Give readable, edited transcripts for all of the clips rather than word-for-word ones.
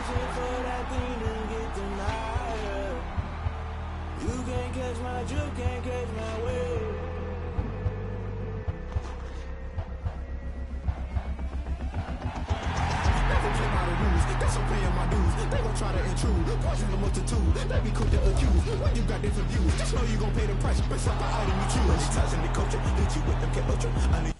searching for that thing to get them higher. You can't catch my drift, can't catch my wave. Never play by the rules, that's I'm paying my dues. They gon' try to intrude, poison the multitude. They be quick to accuse when you got different views. Just know you gon' pay the price based off the item you choose. Ties in the culture, hit you with them get ultra. I need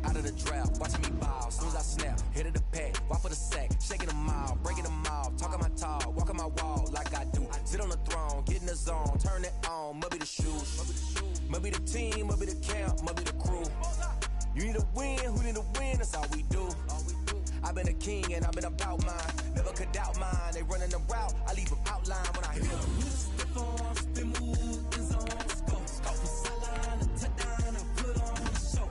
out of the drought, watching me ball. Soon as I snap, hit of the pack, walk for the sack, shaking them all, breaking them off, talking my talk, walking my wall like I do. Sit on the throne, get in the zone, turn it on, must be the shoes, must be the team, must be the camp, must be the crew. You need a win, who need a win? That's all we do. I've been a king and I've been about mine, never could doubt mine. They running the route, I leave them outline when I hit them. Step on, spin move, is on, scope from sideline to touchdown, I put on the show.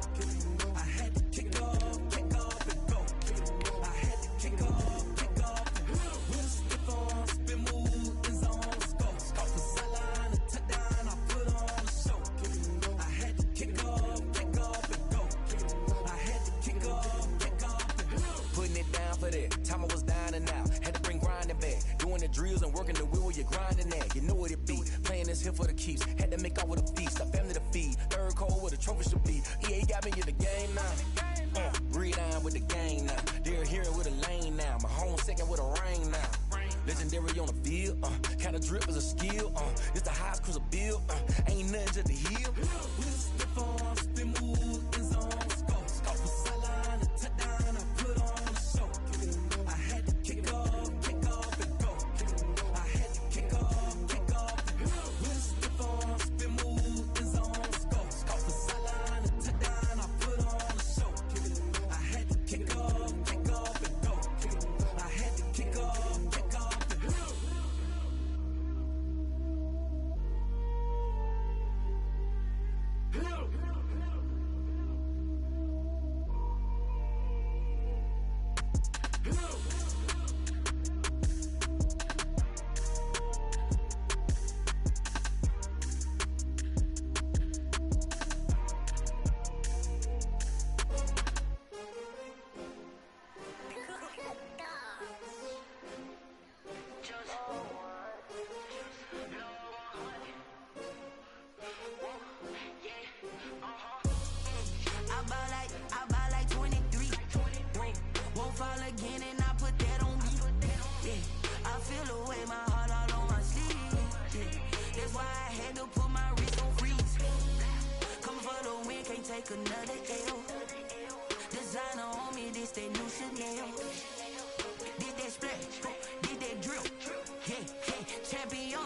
Time I was down and out, had to bring grinding back. Doing the drills and working the wheel where you're grinding at. You know what it be, playing this here for the keeps. Had to make out with a feast, a family to feed. Third cold where the trophy should be. EA got me in the game now. Breed on with the game now. They're here with a lane now. My home second with a rain now. Legendary on the field, kind of drip is a skill. It's the highest cruiser bill, ain't nothing just the hill. Step on, spin move, is on, scope from sideline to touchdown, I put on the show. Another L. Designer on me, this that new Chanel. Did that splash, did that drill. Yeah, champion,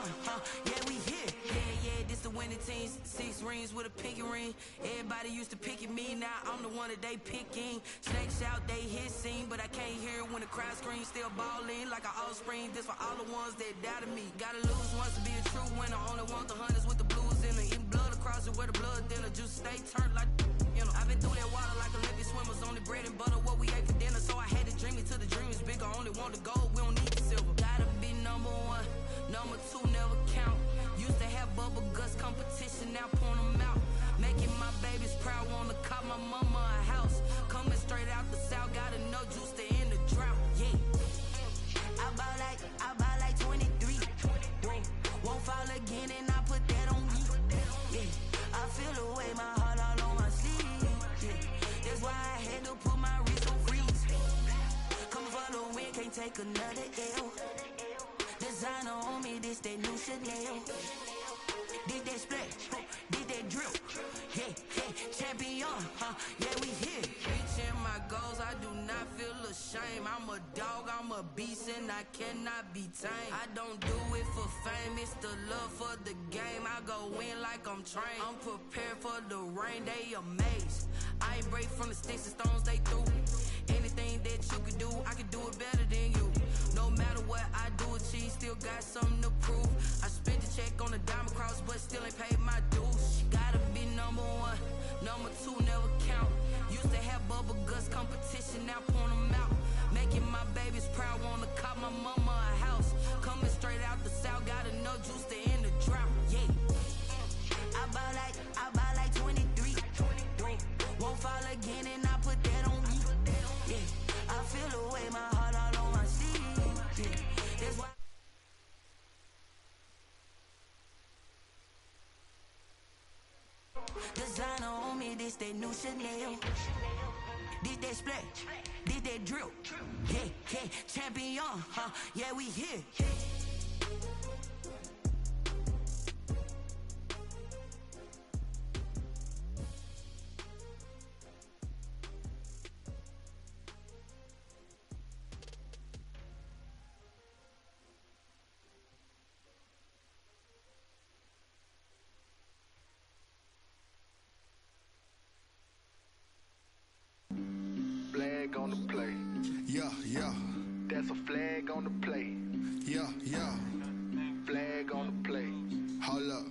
yeah, we here. Yeah, this the winning team. 6 rings with a pinky ring. Everybody used to pick at me, now I'm the one that they picking. Snakes out, they hit scene, but I can't hear it when the crowd screams. Still balling like an offspring. This for all the ones that doubted me. Gotta lose once to be a true winner. Only want the hunters with the blues in it. Eating blood across it where the blood thinner. Juice stay turned like, you know. I've been through that water like Olympic swimmers. Only bread and butter, what we ate for dinner. So I had to dream it till the dream is bigger. Only want the gold, we don't need the silver. Gotta be number 1, number 2 never count. Used to have bubble guts competition, now point them out. Making my babies proud, wanna cop my mama a house. Coming straight out the south, gotta know juice to end the drought. Yeah, I buy like 23. Won't fall again and I put that on me. Yeah, I feel the way, my heart all on my sleeve. Yeah, that's why I had to put my wrist on freeze. Come for the win, can't take another L. Designer on me, this that new Chanel. Did that splash, did that drill. Yeah, champion, yeah, we here. Reaching my goals, I do not feel ashamed. I'm a dog, I'm a beast, and I cannot be tamed. I don't do it for fame, it's the love for the game. I go in like I'm trained. I'm prepared for the rain, they amazed. I ain't break from the sticks and stones they threw. Anything that you could do, I could do it better than you. No matter what I do, achieve, still got something to prove. I spent the check on the diamond cross, but still ain't paid my dues. Gotta be number one, number two never count. Used to have bubble guts competition, now point them out. Making my babies proud, wanna cop my mama a house. Coming straight out the south, got enough juice to end the drought. Yeah. I buy like 23. Won't fall again and I put that on me. Yeah. I feel the way, my heart all on my sleeve. Yeah. That's why. Designer on me, this that new Chanel. This that splash, this that drill. Yeah, yeah, champion, huh? Yeah, we here. Flag on the play. Yeah, yeah. That's a flag on the play. Yeah, yeah. Flag on the play. Hold up.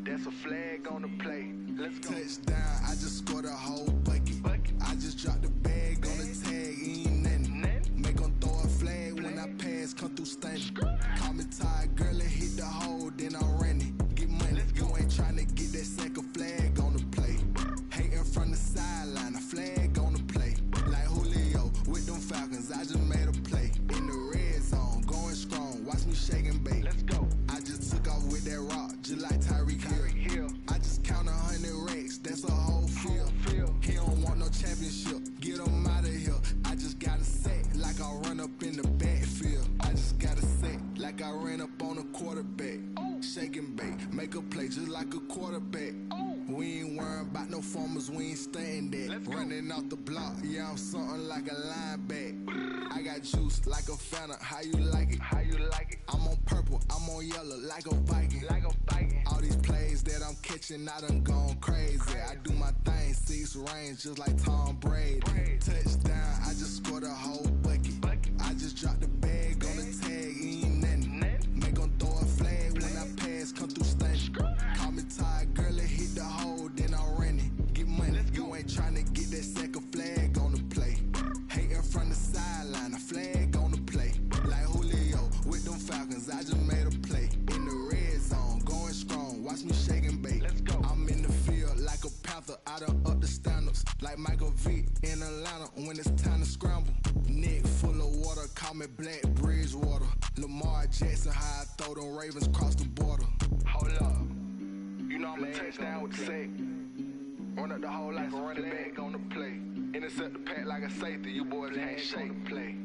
That's a flag on the play. Let's go. Touchdown, I just scored a whole bucket. I just dropped the bag on the tag, ain't nothing. Make 'em throw a flag when I pass, come through stunning. Call me tired, girl, and hit the hole, then I'm running. Get money, you ain't tryna get that second flag on the play. Hating from the sideline, a flag on the play. Like Julio with them Falcons, I just made a play. In the red zone, going strong, watch me shake and bake. Let's go. I just took off with that rock, just like Tyreek Hill. I just count 100 racks, that's a whole field. He don't want no championship, get him out of here. I just got a set, like I run up in the backfield. I just got a set, like I ran up on a quarterback. Shake and bake, make a play just like a quarterback. We ain't worrying about no formers, we ain't staying there. Running off the block, yeah, I'm something like a linebacker. I got juice like a Fanta, how you like it? How you like it? I'm on purple, I'm on yellow, like a Viking. Like a Viking. All these plays that I'm catching, I done gone crazy. I do my thing, 6 range, just like Tom Brady. Touchdown, I just scored a whole bucket. I just dropped the bag on the tag, ain't nothing. Make 'em throw a flag when I pass, come through stunning. Call me tired, girl, and hit the hole, then I'm running. Get money, you ain't tryna get that second flag on the play. Hating from the sideline, a flag on the play. Like Julio with them Falcons, I just made a play. In the red zone, going strong, watch me shake and bake. Let's go. I'm in the field like a Panther, I done up the standards. Like Michael Vick in Atlanta when it's time to scramble. Neck full of water, call me Black Bridgewater. Lamar Jackson, how I throw them Ravens cross the border. Hold up. You know I'm a touchdown with the sack. Run up the whole like a running back on the play. Intercept the pack like a safety. You boys can't shake the play.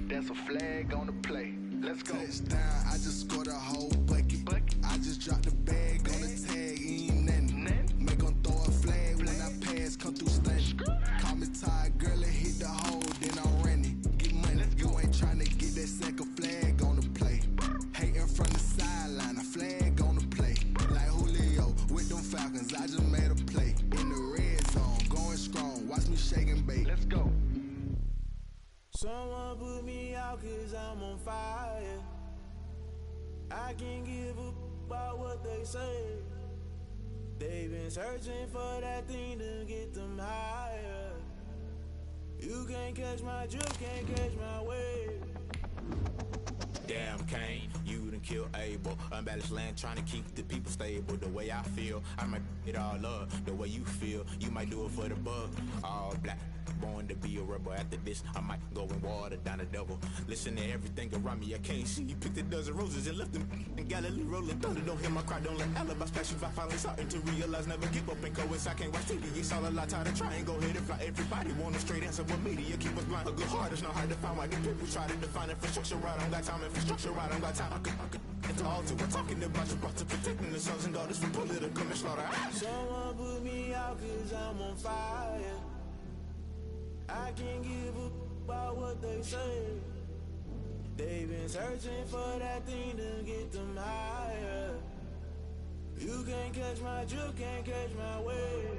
That's a flag on the play. Let's go. Touchdown, I just scored a whole bucket. I just dropped the bag on the tag, ain't nothing. Make 'em throw a flag when I pass, come through stunning. Call me tired, girl, and hit the hole, then I'm running. Get money, you ain't tryna get that second flag on the play. Hating from the sideline, a flag on the play. Like Julio with them Falcons, I just made a play. In the red zone, going strong, watch me shake and bake. Let's go. Someone put me out 'cause I'm on fire. I can't give up about what they say. They've been searching for that thing to get them higher. You can't catch my drift, can't catch my wave. Damn, Kane, you done killed Abel. Unbalanced land, trying to keep the people stable. The way I feel, I might it all up. The way you feel, you might do it for the bug. All black, born to be a rebel. After this, I might go and water down the devil. Listen to everything around me, I can't see. Picked a dozen roses and left them in Galilee rolling thunder. Don't hear my cry, don't let alibis pass you by. Finally starting to realize, never give up and coincide. Can't watch TV, it's all a lot. Time to try and go ahead and fly. Everybody want a straight answer, but media keep us blind. A good heart is not hard to find. Why the people try to define infrastructure right? I don't got time, infrastructure right? I don't got time. I could into all to we're talking about you brought to protecting the sons and daughters from political manslaughter. Someone put me out 'cause I'm on fire. I can't give up about what they say. They've been searching for that thing to get them higher. You can't catch my drift, can't catch my wave.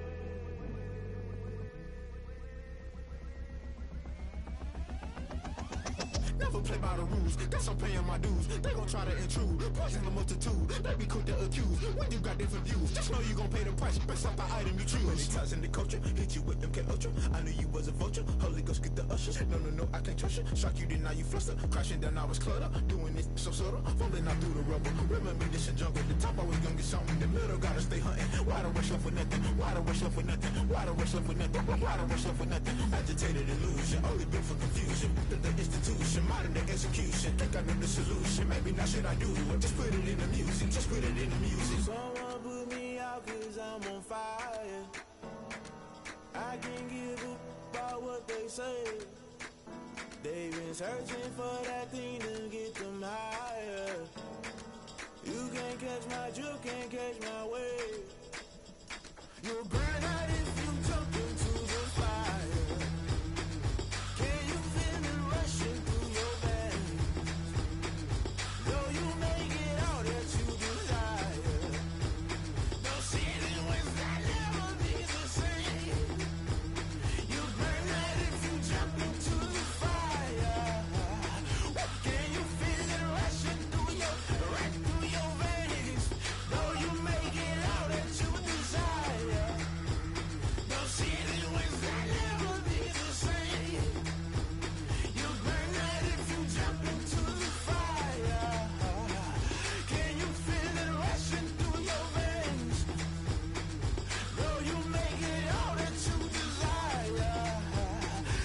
Never play by the rules. Guess I'm paying my dues. They gon' try to intrude. Poison the multitude. They be quick to accuse. When you got different views, just know you gon' pay the price based off the item you choose. Many times in the culture, hit you with them K Ultra. I knew you was a vulture. Holy Ghost get the ushers. No, I can't trust you. Shock you, then now you fluster. Crashing down, I was cluttered. Doing it so subtle. Fumbling out through the rubble. Remember this in jungle. The top always gonna get something. The middle gotta stay hunting. Why the rush left for nothing? Why the rush left for nothing? Why the rush left for nothing? Why the rush left for nothing? Agitated illusion. Only built for confusion. The institution. Modern day execution. Think I know the solution. Maybe now should I do it? Just put it in the music. Just put it in the music. Someone put me out cause I'm on fire. I can't give up about what they say. They've been searching for that thing to get them higher. You can't catch my drift, can't catch my wave. You'll burn out if you jump into the fire. Can you feel it rushing through your veins? Though you make it all that you desire. No city was that never be the same. You burn out if you jump into the fire. Can you feel it rushing through your veins? Though you make it all that you desire. No city was that never be the same. You burn out if you jump into the fire. Can you feel it rushing through your veins? Though you make it all that you desire.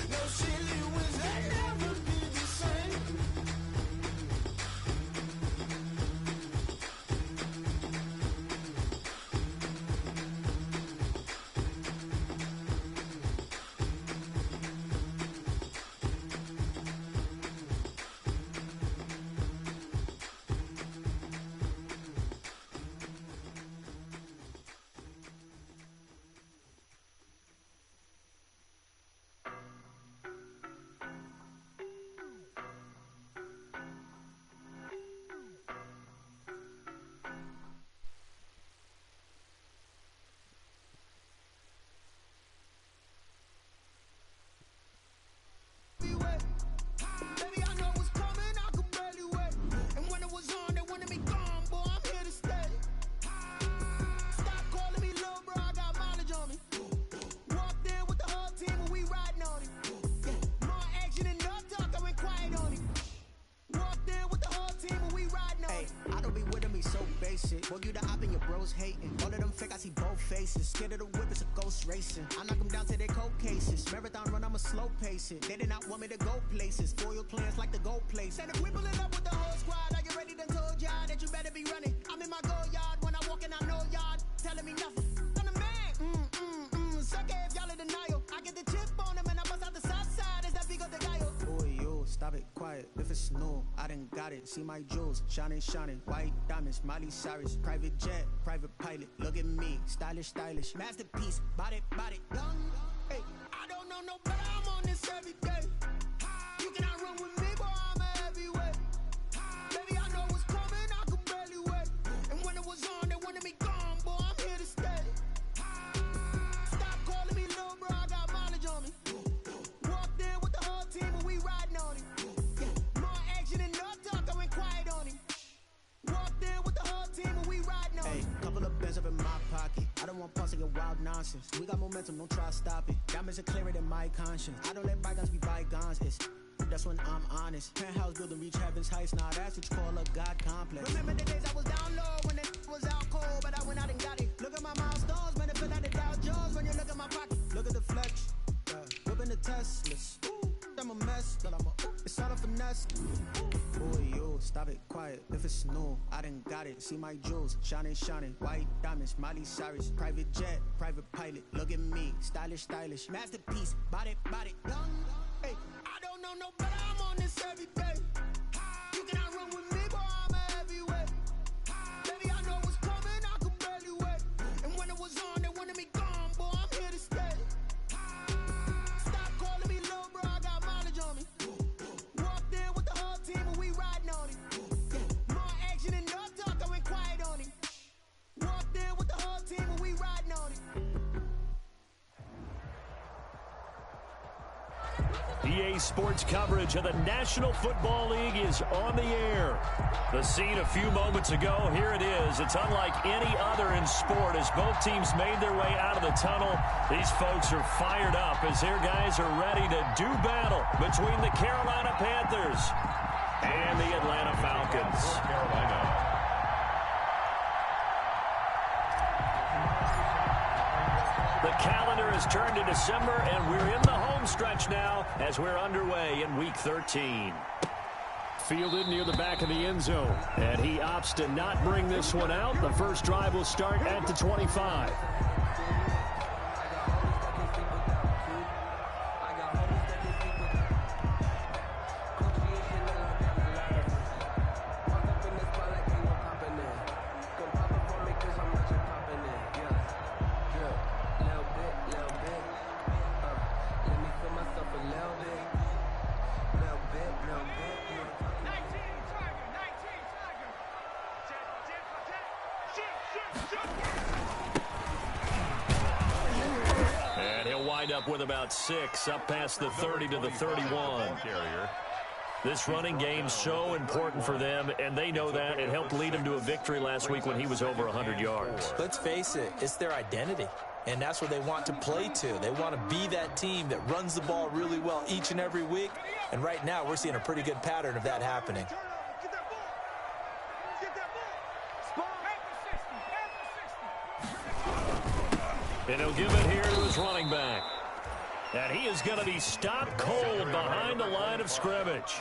No silly was that never be the same. Baby, I know what's coming, I could barely wait. And when it was on, they wanted me gone, boy, I'm here to stay. Stop calling me little bro, I got mileage on me. Walked in with the whole team and we riding on it. Yeah, more action and no talk, I went quiet on it. Walked in with the whole team and we riding on it. I don't be with them, he so basic. Boy, you the op and your bros hating. All of them fake, I see both faces. Scared of the whip, it's a ghost racing. I knock them down to their cold cases. Marathon run, I'ma slow pace it. They did not want me to go places. Foil plans like the gold place. And if we pulling up with the whole squad, are you ready to told y'all that you better be running? I'm in my go yard, when I walk in, I know y'all telling me nothing. I'm the man, suck it if y'all in denial. I get the chip on them and I bust out the south side, is that WeGotAction? Boy, yo, stop it, quiet. If it's new, I done got it. See my jewels, shining, shining. White diamonds, Miley Cyrus. Private jet, private pilot. Look at me, stylish, stylish. Masterpiece, body, young. Hey, I don't know no better, I'm on this every day. You cannot run with me, boy, I'm a heavyweight. Baby, I know what's coming, I could barely wait. And when it was on, they wanted me gone, boy, I'm here to stay. Stop calling me little bro, I got mileage on me. Walked in with the whole team and we riding on it. Yeah, more action and no talk, I went quiet on it. Walked in with the whole team and we riding on it. Hey, couple of bands up in my pocket. I don't want parts of your wild nonsense. We got momentum, don't try to stop it. Diamonds are clearer than my conscience. I don't let bygones be bygones. That's when I'm honest. Penthouse building reach heaven's heights. Now that's what you call a God complex. Remember the days I was down low when it was out cold, but I went out and got it. Look at my milestones, man, it feel like the Dow Jones when you look at my pocket. Look at the flex, whipping the Teslas. I'm a mess, but it's all a finesse. Boy, yo, stop it, quiet. If it's new, I done got it. See my jewels, shining, shining. White diamonds, Miley Cyrus. Private jet, private pilot. Look at me, stylish, stylish. Masterpiece, body, young. Hey, I don't know no better, I'm on this every day. You cannot run with me, boy, I'm a heavyweight. Baby, I know what's coming, I could barely wait. And when it was on, they wanted me gone, boy, I'm here to stay. Stop calling me little bro, I got mileage on me. Walked in with the whole team and we riding on it. Yeah, more action and no talk, I went quiet on it. Walked in with the whole team and we riding on it. NBA sports coverage of the National Football League is on the air. The scene a few moments ago, here it is. It's unlike any other in sport as both teams made their way out of the tunnel. These folks are fired up as their guys are ready to do battle between the Carolina Panthers and the Atlanta Falcons. The calendar has turned to December, and we're in the home stretch now as we're underway in Week 13. Fielded near the back of the end zone, and he opts to not bring this one out. The first drive will start at the 25. With about 6 up past the 30 to the 31. This running game's so important for them, and they know that. It helped lead them to a victory last week when he was over 100 yards. Let's face it, it's their identity, and that's what they want to play to. They want to be that team that runs the ball really well each and every week, and right now we're seeing a pretty good pattern of that happening. And he'll give it here to his running back. And he is going to be stopped cold behind the line of scrimmage.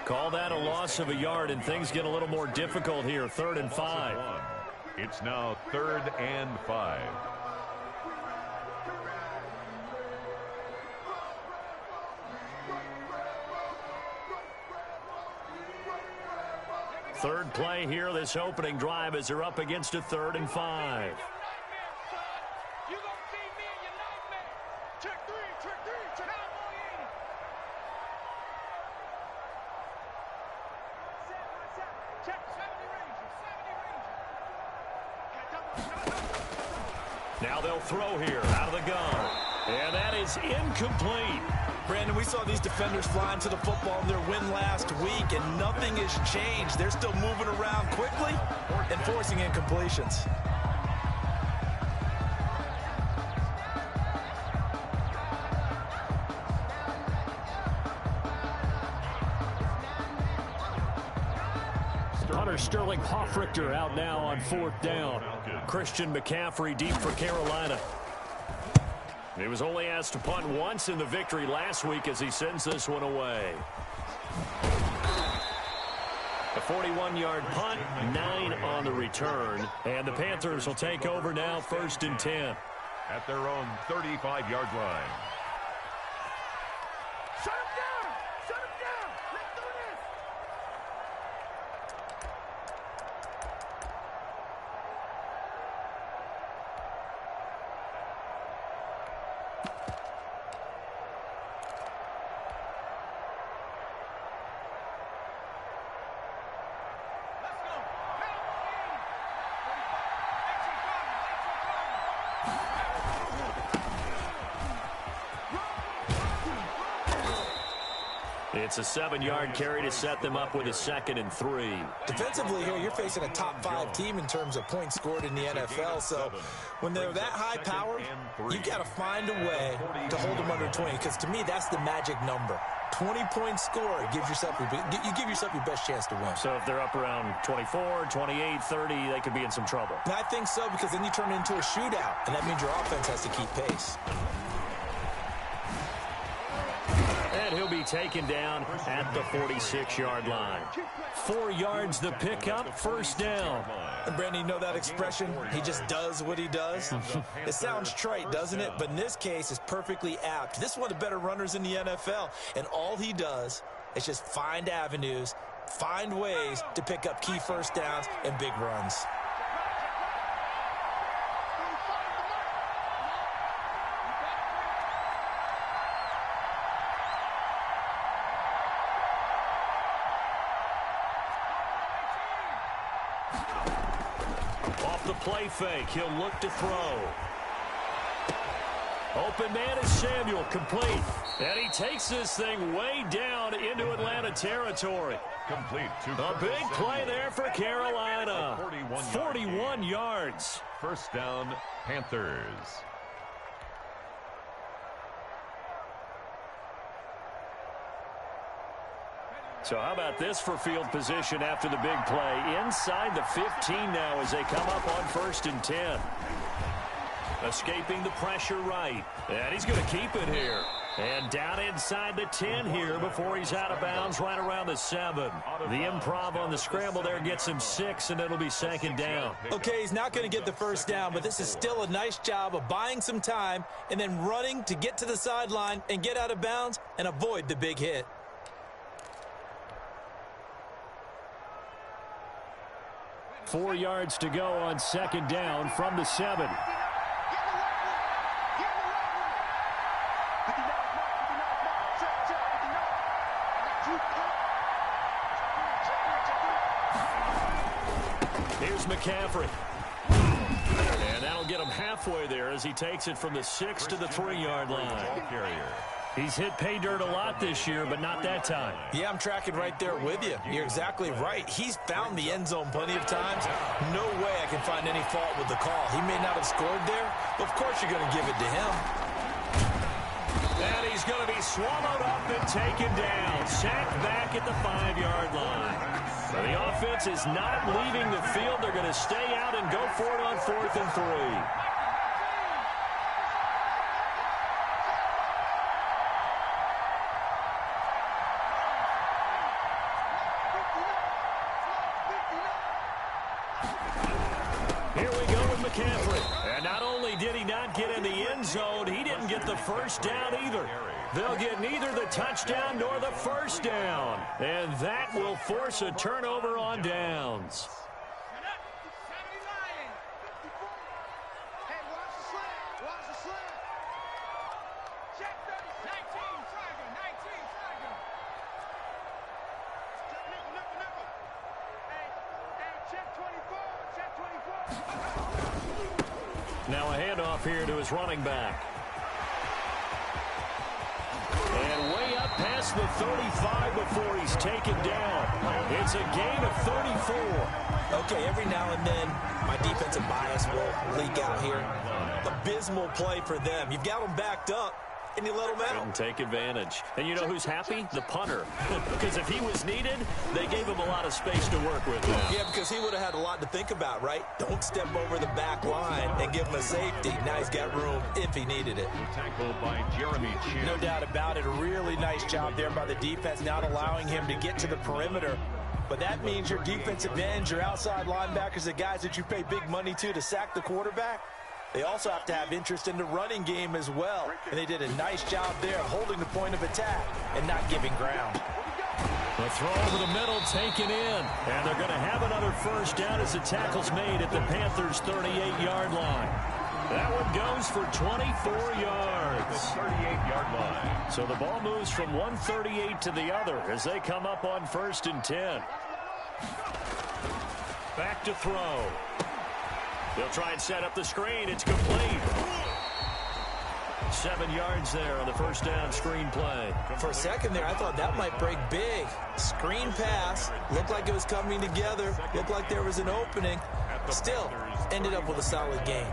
Call that a loss of a yard, and things get a little more difficult here. 3rd and 5. It's now 3rd and 5. Third play here, this opening drive, as they're up against a 3rd and 5. Now they'll throw here out of the gun. And that is incomplete. Brandon, we saw these defenders flying to the football in their win last week, and nothing has changed. They're still moving around quickly and forcing incompletions. Hunter Sterling Hoffrichter out now on 4th down. Christian McCaffrey deep for Carolina. He was only asked to punt once in the victory last week as he sends this one away. A 41-yard punt, 9 on the return. And the Panthers will take over now, 1st and 10. At their own 35-yard line. Shut him down! Shut him down! Let's do this! It's a 7-yard carry to set them up with a 2nd and 3. Defensively here, you're facing a top 5 team in terms of points scored in the NFL. So when they're that high powered, you got to find a way to hold them under 20. Because to me, that's the magic number. 20-point score gives yourself you give yourself your best chance to win. So if they're up around 24, 28, 30, they could be in some trouble. And I think so, because then you turn it into a shootout, and that means your offense has to keep pace. And he'll be taken down at the 46-yard line. 4 yards the pickup, 1st down. And Brandon, you know that expression? He just does what he does. It sounds trite, doesn't it? But in this case, it's perfectly apt. This is one of the better runners in the NFL. And all he does is just find avenues, find ways to pick up key 1st downs and big runs. Off the play fake, he'll look to throw. Open man is Samuel, complete. And he takes this thing way down into Atlanta territory. Complete to A big play there for Carolina. 41 yards. First down, Panthers. So how about this for field position after the big play? Inside the 15 now as they come up on 1st and 10. Escaping the pressure right. And he's going to keep it here. And down inside the 10 here before he's out of bounds right around the 7. The improv on the scramble there gets him 6, and it'll be 2nd down. Okay, he's not going to get the first down, but this is still a nice job of buying some time and then running to get to the sideline and get out of bounds and avoid the big hit. Four yards to go on 2nd down from the 7. Here's McCaffrey. And that'll get him halfway there as he takes it from the 6 to the 3-yard line. He's hit pay dirt a lot this year, but not that time. Yeah, I'm tracking right there with you. You're exactly right. He's found the end zone plenty of times. No way I can find any fault with the call. He may not have scored there, but of course you're going to give it to him. And he's going to be swallowed up and taken down. Sacked back at the 5-yard line. So the offense is not leaving the field. They're going to stay out and go for it on 4th and 3. McCaffrey. And not only did he not get in the end zone, he didn't get the first down either. They'll get neither the touchdown nor the first down. And that will force a turnover on downs. Now a handoff here to his running back. And way up past the 35 before he's taken down. It's a gain of 34. Okay, every now and then my defensive bias will leak out here. Abysmal play for them. You've got them backed up, and you let them out. Couldn't take advantage. And you know who's happy? The punter. Because if he was needed, they gave him a lot of space to work with now. Yeah, because he would have had a lot to think about, right? Don't step over the back line and give him a safety. Now he's got room if he needed it. Tackled by Jeremy Chin. No doubt about it. A really nice job there by the defense, not allowing him to get to the perimeter. But that means your defensive ends, your outside linebackers, the guys that you pay big money to sack the quarterback, they also have to have interest in the running game as well. And they did a nice job there holding the point of attack and not giving ground. The throw over the middle taken in. And they're going to have another first down as the tackle's made at the Panthers' 38-yard line. That one goes for 24 yards. 38-yard line. So the ball moves from 138 to the other as they come up on 1st and 10. Back to throw. They'll try and set up the screen. It's complete. 7 yards there on the first down screen play. For a second there, I thought that might break big. Screen pass. Looked like it was coming together. Looked like there was an opening. Still, ended up with a solid game.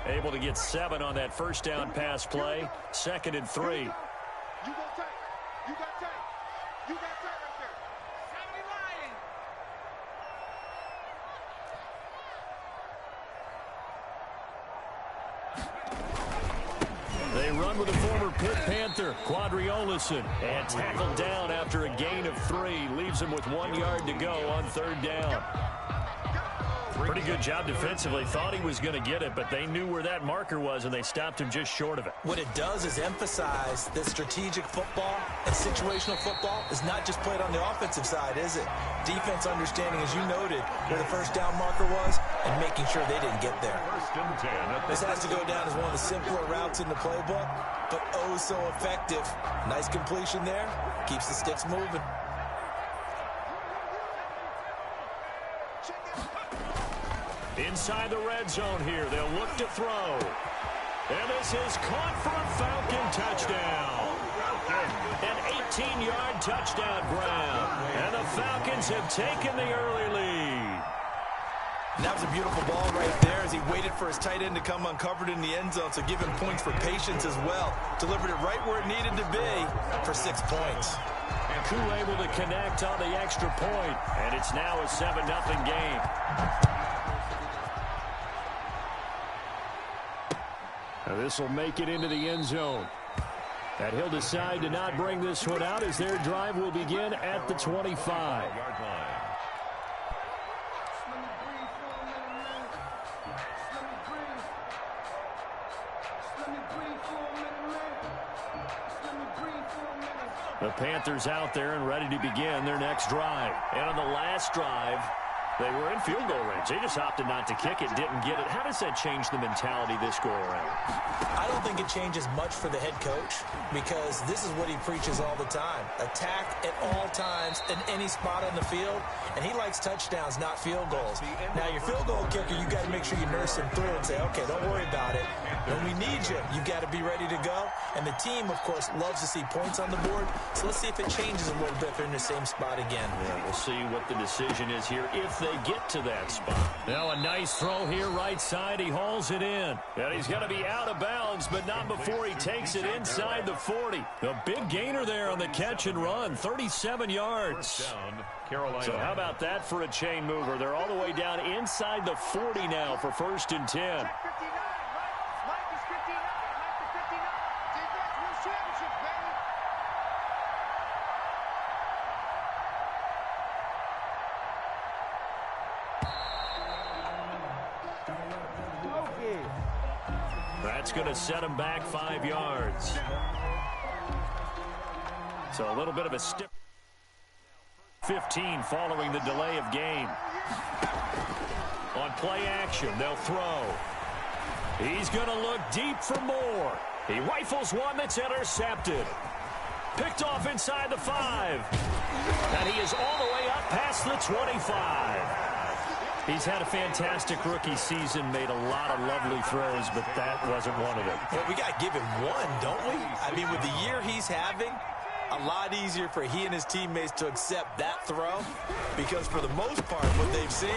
Able to get 7 on that first down pass play. 2nd and 3. They run with the former Pitt Panther, Quadriolison, and tackled down after a gain of 3. Leaves him with 1 yard to go on 3rd down. Pretty good job defensively. Thought he was going to get it, but they knew where that marker was, and they stopped him just short of it. What it does is emphasize that strategic football and situational football is not just played on the offensive side, is it? Defense understanding, as you noted, where the first down marker was and making sure they didn't get there. This has to go down as one of the simpler routes in the playbook, but oh so effective. Nice completion there. Keeps the sticks moving. Inside the red zone here, they'll look to throw. And this is caught for a Falcon touchdown. An 18-yard touchdown grab. And the Falcons have taken the early lead. And that was a beautiful ball right there as he waited for his tight end to come uncovered in the end zone, so give him points for patience as well. Delivered it right where it needed to be for 6 points. And Koo able to connect on the extra point, and it's now a 7-0 game. Now this will make it into the end zone. And he'll decide to not bring this one out as their drive will begin at the 25-yard line. The Panthers out there and ready to begin their next drive. And on the last drive, they were in field goal range. They just opted not to kick it, didn't get it. How does that change the mentality this go around? I don't think it changes much for the head coach because this is what he preaches all the time. Attack at all times in any spot on the field, and he likes touchdowns, not field goals. Now, your field goal kicker, you got to make sure you nurse him through and say, okay, don't worry about it. When we need you, you got to be ready to go. And the team, of course, loves to see points on the board. So let's see if it changes a little bit if they're in the same spot again. Yeah, we'll see what the decision is here if they get to that spot. Now a nice throw here right side. He hauls it in. And he's going to be out of bounds, but not before he takes it inside the 40. The big gainer there on the catch and run, 37 yards. First down, Carolina. So how about that for a chain mover? They're all the way down inside the 40 now for 1st and 10. That's going to set him back 5 yards. So a little bit of a stiff 15 following the delay of game. On play action, they'll throw. He's going to look deep for more. He rifles one that's intercepted. Picked off inside the 5. And he is all the way up past the 25. He's had a fantastic rookie season, made a lot of lovely throws, but that wasn't one of them. Well, we got to give him one, don't we? I mean, with the year he's having, a lot easier for he and his teammates to accept that throw because for the most part, what they've seen,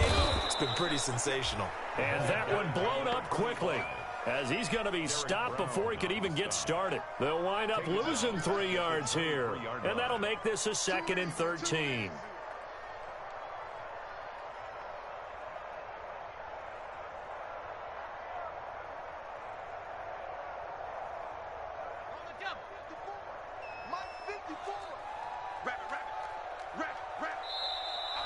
it's been pretty sensational. And that one blown up quickly as he's going to be stopped before he could even get started. They'll wind up losing 3 yards here, and that'll make this a 2nd and 13.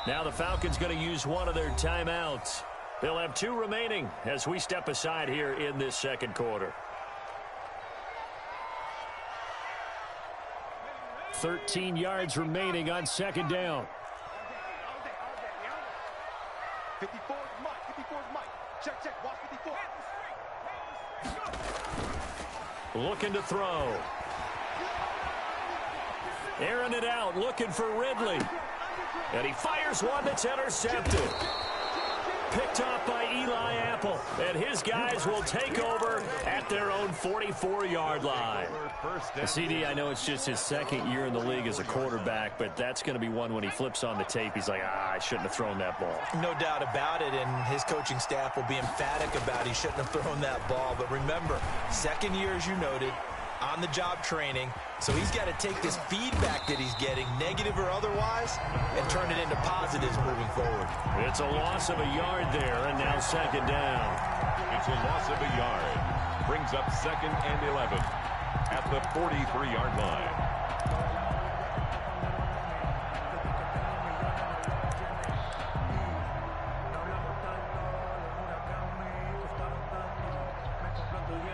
Now the Falcons going to use one of their timeouts. They'll have 2 remaining as we step aside here in this 2nd quarter. 13 yards remaining on 2nd down. 54 is Mike. 54 is Mike. Check. Watch 54. Looking to throw. Airing it out, looking for Ridley. And he fires one that's intercepted. Picked off by Eli Apple. And his guys will take over at their own 44-yard line. CD, I know it's just his 2nd year in the league as a quarterback, but that's going to be one when he flips on the tape. He's like, I shouldn't have thrown that ball. No doubt about it, and his coaching staff will be emphatic about he shouldn't have thrown that ball. But remember, 2nd year, as you noted, on-the-job training. So he's got to take this feedback that he's getting, negative or otherwise, and turn it into positives moving forward. It's a loss of a yard there, and now 2nd down. It's a loss of a yard. Brings up 2nd and 11 at the 43-yard line.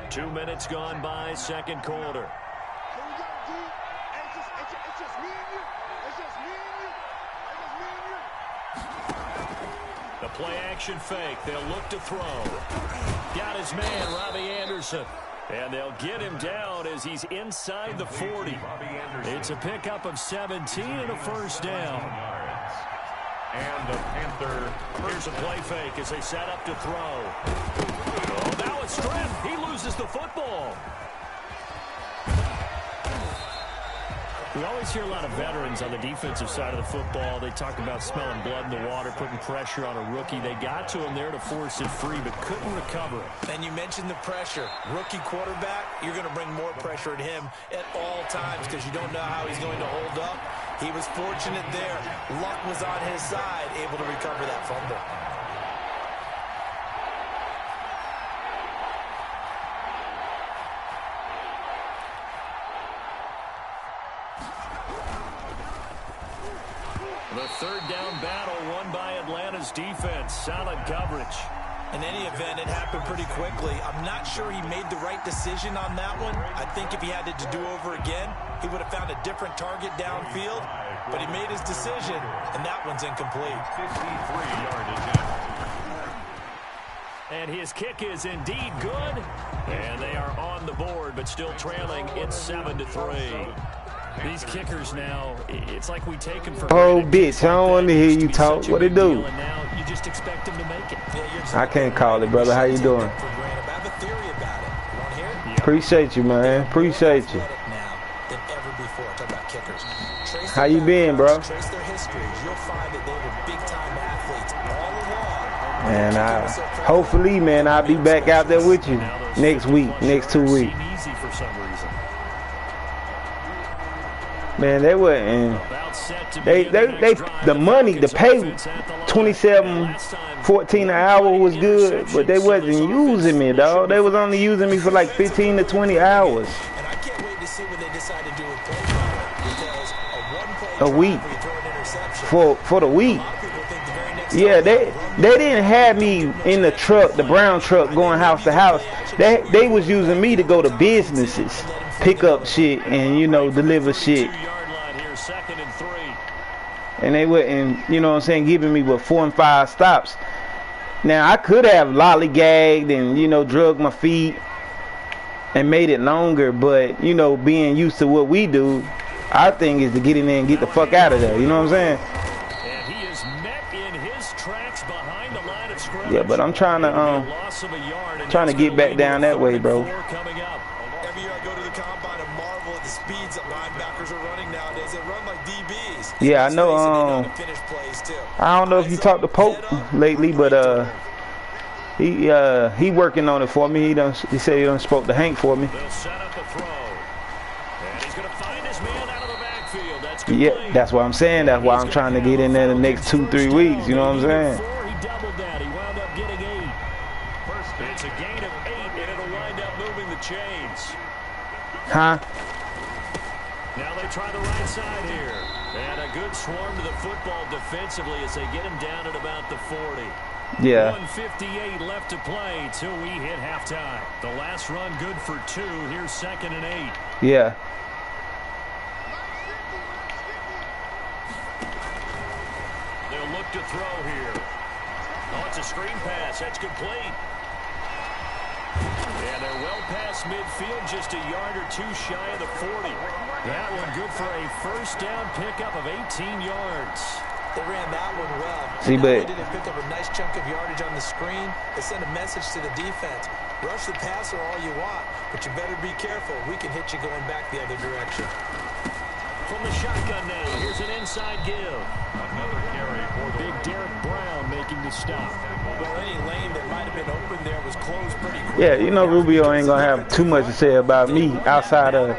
Two minutes gone by, 2nd quarter. The play action fake. They'll look to throw. Got his man, Robbie Anderson. And they'll get him down as he's inside the 40. It's a pickup of 17 and a 1st down. And the Panther. Here's a play fake as they set up to throw. Oh, now it's stripped. He loses the football. We always hear a lot of veterans on the defensive side of the football. They talk about smelling blood in the water, putting pressure on a rookie. They got to him there to force it free, but couldn't recover it. And you mentioned the pressure. Rookie quarterback, you're going to bring more pressure at him at all times because you don't know how he's going to hold up. He was fortunate there. Luck was on his side, able to recover that fumble. The third down battle won by Atlanta's defense. Solid coverage. In any event, it happened pretty quickly. I'm not sure he made the right decision on that one. I think if he had it to do over again, he would have found a different target downfield. But he made his decision, and that one's incomplete. 53-yard attempt. And his kick is indeed good. And they are on the board, but still trailing. It's 7-3. These kickers now, it's like we take them for oh, bitch, I don't want to hear you talk. What it do? And now you just expect them to make it. I can't call it, brother. How you doing? Appreciate you, man. Appreciate you. How you been, bro? And hopefully, man, I'll be back out there with you next week, next 2 weeks. Man, they wouldn't. The money, the pay, $27.14 an hour was good, but they wasn't using me, dog. They was only using me for like 15 to 20 hours a week for the week. Yeah, they didn't have me in the truck, the brown truck, going house to house. They was using me to go to businesses, pick up shit, and deliver shit. And they wouldn't, you know what I'm saying, giving me 4 and 5 stops. Now I could have lollygagged and drug my feet and made it longer, but being used to what we do, our thing is to get in there and get the fuck out of there. You know what I'm saying? And he is met in his tracks behind the line of scrimmage. Yeah, but I'm trying to get back down that way, bro. Every year I go to the combine and marvel at the speeds that linebackers are running nowadays. They run like DBs. Yeah, I know. I don't know if you talked to Pope lately, but he working on it for me. He said he done spoke to Hank for me. They'll set up a throw. And he's going to find his man out of the backfield. That's yeah, that's what I'm saying. That's why I'm trying to get in there the next 2-3 weeks. You know what I'm saying? He doubled that. He wound up getting 8. It's a gain of 8, and it'll wind up moving the chains. Huh? Now they try the right side here. And a good swarm to the football defensively as they get him down at about the 40. Yeah. 1:58 left to play till we hit halftime. The last run good for 2. Here's 2nd and 8. Yeah. They'll look to throw here. Oh, it's a screen pass. That's complete. And they're well past midfield, just a yard or 2 shy of the 40. That one good for a first down pickup of 18 yards. They ran that one well. See, but they didn't pick up a nice chunk of yardage on the screen. They sent a message to the defense. Rush the passer all you want, but you better be careful. We can hit you going back the other direction. From the shotgun now, here's an inside give. Another carry for Big Derek Brown making the stop. Well, any lane that might have been open there was closed pretty quick. yeah, Rubio ain't gonna have too much to say about me outside of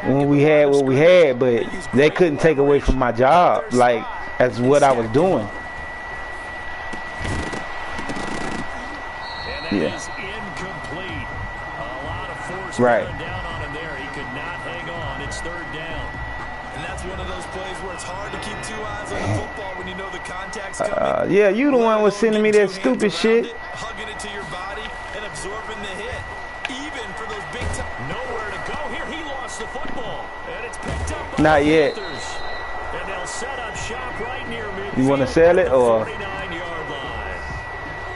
when we had what we had, but they couldn't take away from my job. Like, that's what I was doing. And that is incomplete. A lot of force down on him there. He could not hang on. It's 3rd down. And that's one of those plays where it's hard to keep 2 eyes on the football when you know the contact's coming. Yeah, you the one was sending me that stupid shit. Hugging it to your body and absorbing the hit. Even for those big time. Nowhere to go here. He lost the football. And it's picked up by Not the yet. Panthers. And they'll set up shop right near midfield. You want to sell it or? 49-yard line.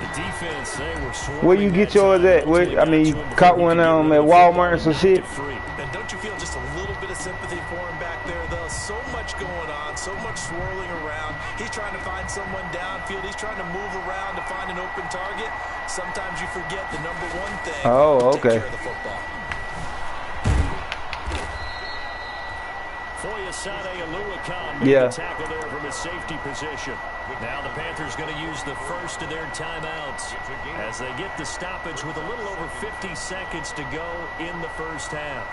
The defense, they were Where you get yours at? Where, I mean, you caught one at Walmart or some shit? And don't you feel just a little bit of sympathy for him back there, though? So much going on, so much swirling around. He's trying to find someone downfield. He's trying to move around to find an open target. Sometimes you forget the number one thing. Oh, okay. Take care of the football. Yeah. Tackle there from his safety position. Now the Panthers going to use the first of their timeouts as they get the stoppage with a little over 50 seconds to go in the first half.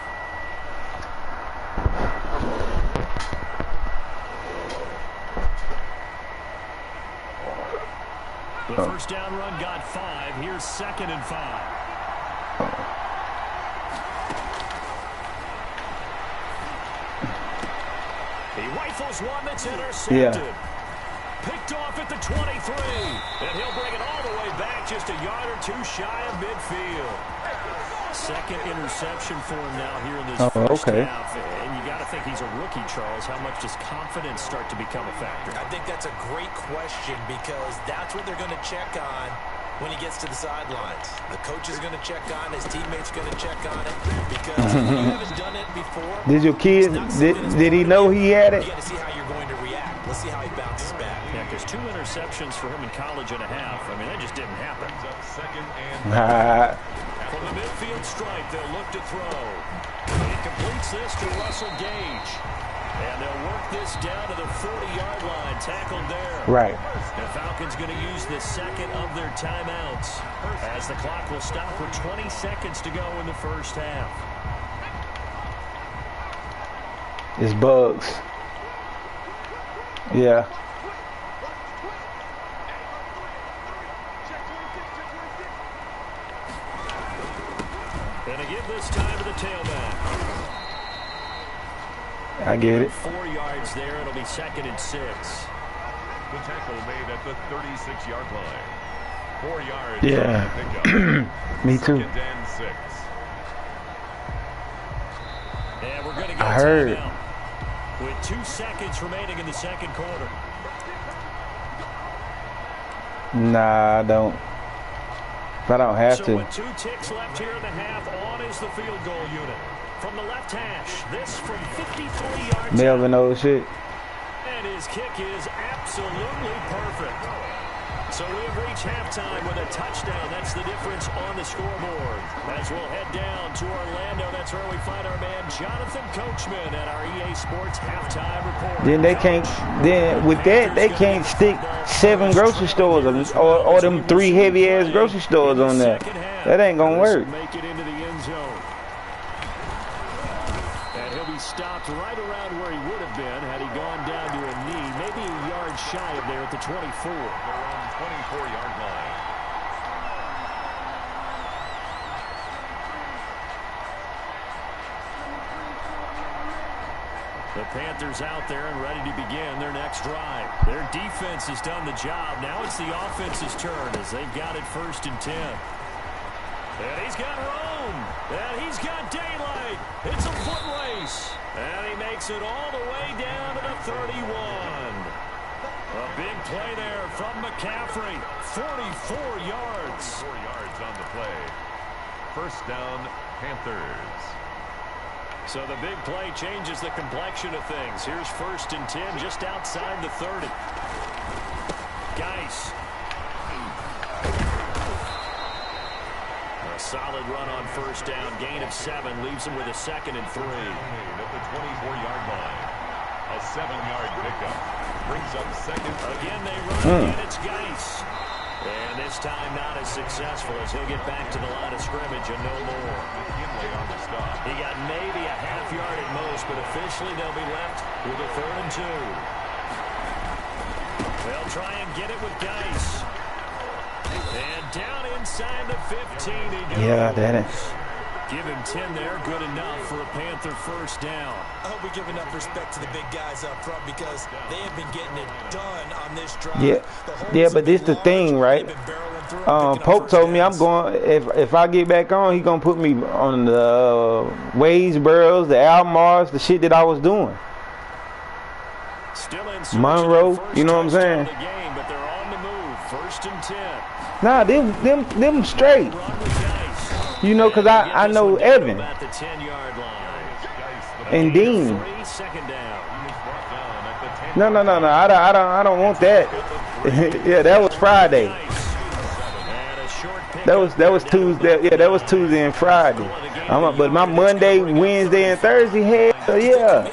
The first down run got 5. Here's 2nd and 5. He rifles one that's intercepted. Picked off at the 23. And he'll bring it all the way back just a yard or two shy of midfield. Second interception for him now here in this first half. And you got to think he's a rookie, Charles. How much does confidence start to become a factor? I think that's a great question because that's what they're going to check on when he gets to the sidelines. The coach is going to check on, his teammates going to check on it because you haven't done it before. Did your kid, did he know he had it? You got to see how you're going to react. Let's see how he bounces back. Yeah, because 2 interceptions for him in college and a half. I mean, that just didn't happen. From the midfield stripe, they'll look to throw. He completes this to Russell Gage. And they'll work this down to the 40-yard line, tackled there. Right. The Falcons going to use the second of their timeouts as the clock will stop with 20 seconds to go in the first half. It's bugs. Yeah. And to give this time to the tailback. I get it. 4 yards there. It'll be 2nd and 6. The tackle made at the 36-yard line. 4 yards. Yeah. Me too. 2nd and 6. And we're going to go I heard. With 2 seconds remaining in the second quarter. Nah, I don't. If I don't have to. So with 2 ticks left here in the half, on is the field goal unit. From the left hash, this from 53 yards. Melvin knows shit. And his kick is absolutely perfect. So we have reached halftime with a touchdown. That's the difference on the scoreboard. As we'll head down to Orlando, that's where we find our man Jonathan Coachman at our EA Sports halftime report. Then they can't. Then with that, they can't stick 7 grocery stores or them 3 heavy ass grocery stores on there. That ain't gonna work. Make it into the end zone. And he'll be stopped right around where he would have been had he gone down to a knee, maybe a yard shy of there at the 24. They're on the 24-yard line. The Panthers out there and ready to begin their next drive. Their defense has done the job. Now it's the offense's turn as they've got it 1st and 10. And he's got room. And he's got daylight. It's a foot race. And he makes it all the way down to the 31. A big play there from McCaffrey. 44 yards. 4 yards on the play. First down, Panthers. So the big play changes the complexion of things. Here's 1st and 10 just outside the 30. Geis. A solid run on 1st down. Gain of 7 leaves him with a 2nd and 3. At the 24-yard line. A 7-yard pickup. Brings up 2nd. Again they run again. It's Geis. And this time not as successful as he'll get back to the line of scrimmage and no more. On the stop. He got maybe a half yard at most, but officially they'll be left with a 3rd and 2. They'll try and get it with Geis. And down inside the 15 he goes. Yeah, that is. Give him 10 there. Good enough for a Panther 1st down. I hope we give enough respect to the big guys up front because they have been getting it done on this drive. Yeah, but this the thing, right? Pope told me I'm going. If I get back on, he gonna put me on the Waysboro's, the Almars, the shit that I was doing. Monroe, you know what I'm saying? Game, but they're on the move 1st and 10. Nah, them straight. You know, because I know Evan and Dean. No. I don't want that. Yeah, that was Friday. That was Tuesday. Yeah, that was Tuesday and Friday. But my Monday, Wednesday, and Thursday, hell yeah.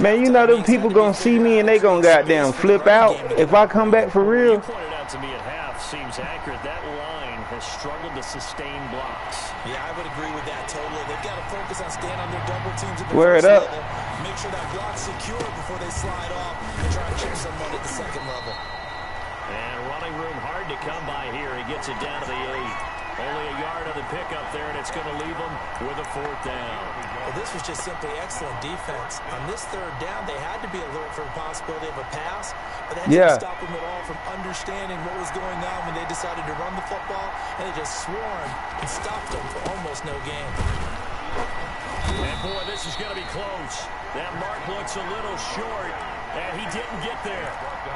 Man, you know them people gonna see me and they gonna goddamn flip out if I come back for real. You pointed out to me at half seems accurate. That line has struggled to sustain blocks. Yeah, I would agree with that totally. They've got to focus on staying on their double teams at the Word first up. level. Make sure that block's secure before they slide off and try and chip someone at the second level. And running room hard to come by here. He gets it down to the 8. Only a yard of the pickup there, and it's going to leave him with a 4th down. Well, this was just simply excellent defense. On this 3rd down, they had to be alert for the possibility of a pass, but that didn't stop them at all from understanding what was going on when they decided to run the football, and they just swarmed and stopped them for almost no gain. And boy, this is going to be close. That mark looks a little short, and he didn't get there.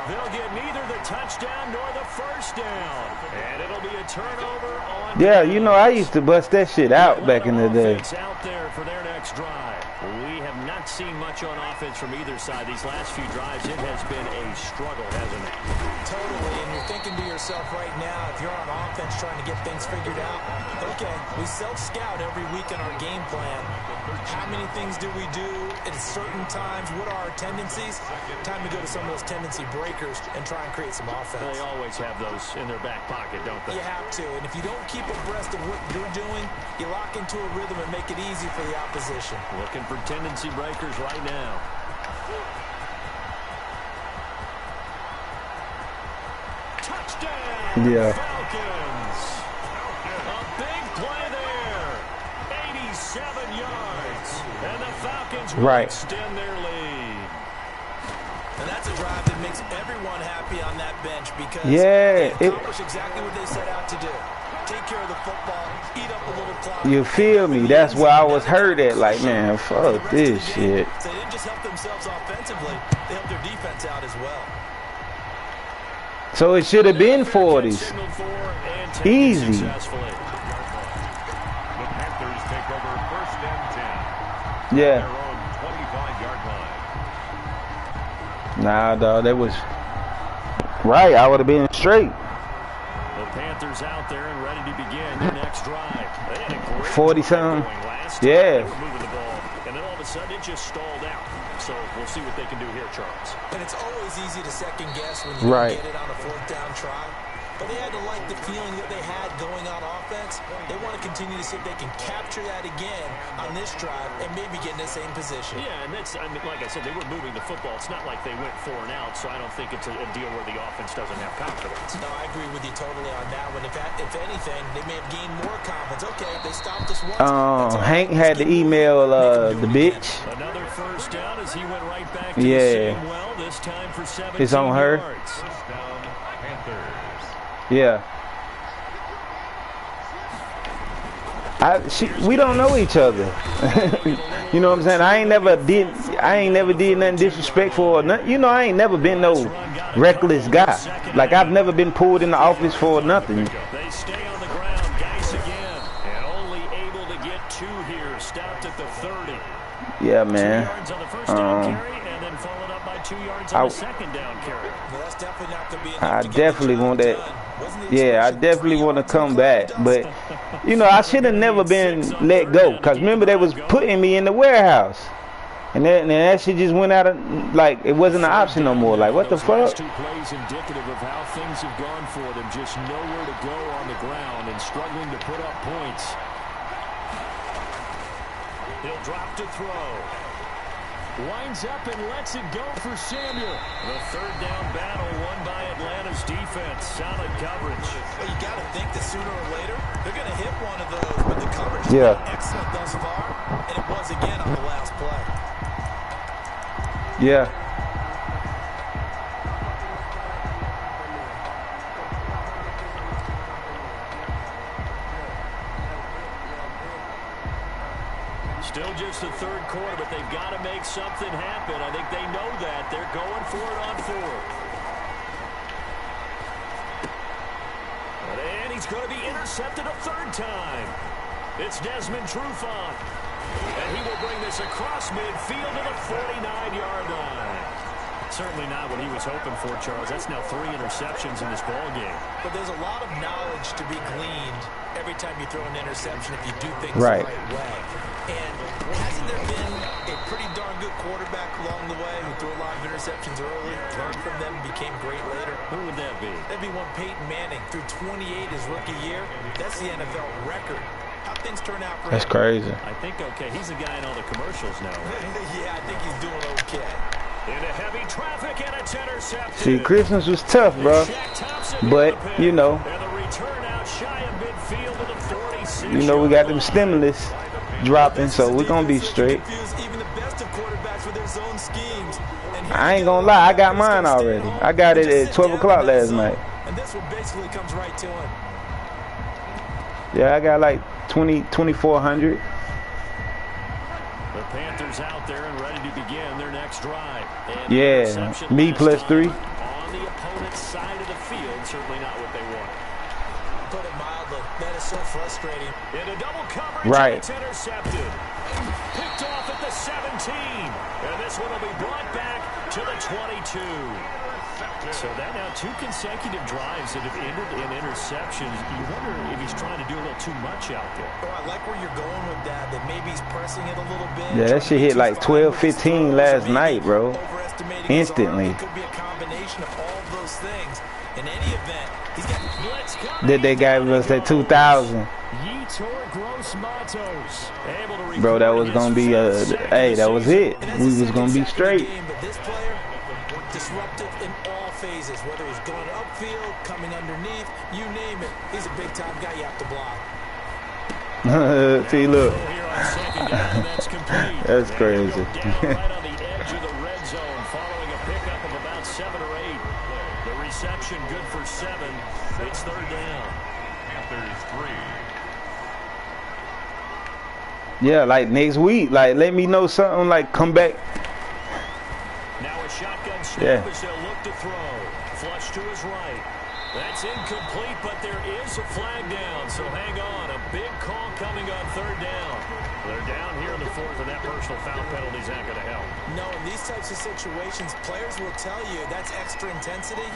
They'll get neither the touchdown nor the 1st down, and it'll be a turnover on. Yeah, you know, I used to bust that shit out back in the day. Out there for their next drive. We have not seen much on offense from either side. These last few drives, it has been a struggle, hasn't it? Totally, and you're thinking to yourself right now, if you're on offense trying to get things figured out, okay, we self-scout every week in our game plan. How many things do we do at certain times? What are our tendencies? Time to go to some of those tendency breakers and try and create some offense. They always have those in their back pocket, don't they? You have to, and if you don't keep abreast of what you're doing, you lock into a rhythm and make it easy for the opposition. Looking for tendency breakers right now. Touchdown! Yeah. Falcons! A big play there. 87 yards. And the Falcons will extend their lead. And that's a drive that makes everyone happy on that bench because they accomplish exactly what they set out to do. Take care of the football, eat up a little clock. You feel me? That's where I was hurt at. Like, man, fuck this shit. So they didn't just help themselves offensively, they helped their defense out as well. So it should have been 40s. Easy. The Panthers take over 1st and 10. Yeah. Their own 25-yard line. Nah, dog, that was right. I would have been straight. The Panthers out there and ready to begin their next drive. They had a great 40-something. Yeah. They were moving the ball, and then all of a sudden it just stalled out. So we'll see what they can do here, Charles. And it's always easy to second guess when you get it on a 4th down try. But they had to like the feeling that they had going on offense. They want to continue to see if they can capture that again on this drive and maybe get in the same position. Yeah, and that's, I mean, like I said, they were moving the football. It's not like they went 4 and out, so I don't think it's a deal where the offense doesn't have confidence. No, I agree with you totally on that one. If anything, they may have gained more confidence. Okay, they stopped us once. Hank had to email the bitch. Another 1st down as he went right back to the same well, this time for 17 it's on her. yards. 1st down, Panthers. Yeah. We don't know each other. You know what I'm saying? I ain't never did nothing disrespectful or nothing. You know, I ain't never been no reckless guy. Like, I've never been pulled in the office for nothing. They stay on the ground, Geis again, and only able to get 2 here. Stopped at the 30. Yeah, man. 2 yards on the 1st down carry, and then followed up by 2 yards on the 2nd down carry. Well, that's definitely not going to be enough. I definitely want that. Yeah, I definitely want to come back. But, you know, I should have never been let go. Because remember, they was putting me in the warehouse. And that shit just went out of, like, it wasn't an option no more. Like, what the fuck? 2 plays indicative of how things have gone for them. Just nowhere to go on the ground and struggling to put up points. He'll drop to throw. Winds up and lets it go for Samuel. The 3rd down battle won by Atlanta's defense. Solid coverage. Well, you got to think that sooner or later they're going to hit one of those, but the coverage has been excellent thus far, and it was again on the last play. Yeah. Still just the 3rd quarter, but they've got to make something happen. I think they know that. They're going for it on 4th. he's going to be intercepted a third time. It's Desmond Trufant. And he will bring this across midfield to the 49-yard line. Certainly not what he was hoping for, Charles. That's now 3 interceptions in this ball game. But there's a lot of knowledge to be gleaned every time you throw an interception if you do things right. the right way. And hasn't there been a pretty darn good quarterback along the way who threw a lot of interceptions early, learned from them, and became great later? Who would that be? That'd be one Peyton Manning. Threw 28 his rookie year. That's the NFL record. How things turn out for That's him. crazy. I think, okay, he's a guy in all the commercials now, right? Yeah, I think he's doing okay. Into heavy traffic, and it's intercepted. See, Christmas was tough, bro. But, you know. And the return out shy of midfield to the 46. You know, we got them stimulus dropping, so we're going to be straight. I ain't going to lie, I got mine already. I got it at 12 o'clock last night. And this one basically comes right to him. Yeah, I got like 2,400. The Panthers out there and ready to begin their next drive. And yeah, me plus 3. On the opponent's side of the field, certainly not what they want. Put it mildly, that is so frustrating. Into double coverage, right. It's intercepted. Picked off at the 17. And this one will be brought back to the 22. So that now 2 consecutive drives that have ended in interceptions. You wonder if he's trying to do a little too much out there. Oh, I like where you're going with that maybe he's pressing it a little bit. Yeah, that shit hit like 12, 15 last night, bro. Instantly. It could be a combination of all those things. In any event, he's got blitz coming. Did they gave us that 2,000? Bro, that was gonna be hey, that was it. We was gonna be straight. But this player disruptive in all phases, whether he's going upfield, coming underneath, you name it. He's a big time guy you have to block. See, look. That's crazy. Right on the edge of the red zone, following a pickup of about 7 or 8. The reception good for 7. It's third down. Panthers 3. Yeah, like next week, like let me know something, like come back. Now a shotgun snap as they'll look to throw. Flush to his right. That's incomplete, but there is a flag down, so hang on. A big call coming on third down. They're down here in the 4th, and that personal foul penalty is not going to help. No, in these types of situations, players will tell you that's extra intensity.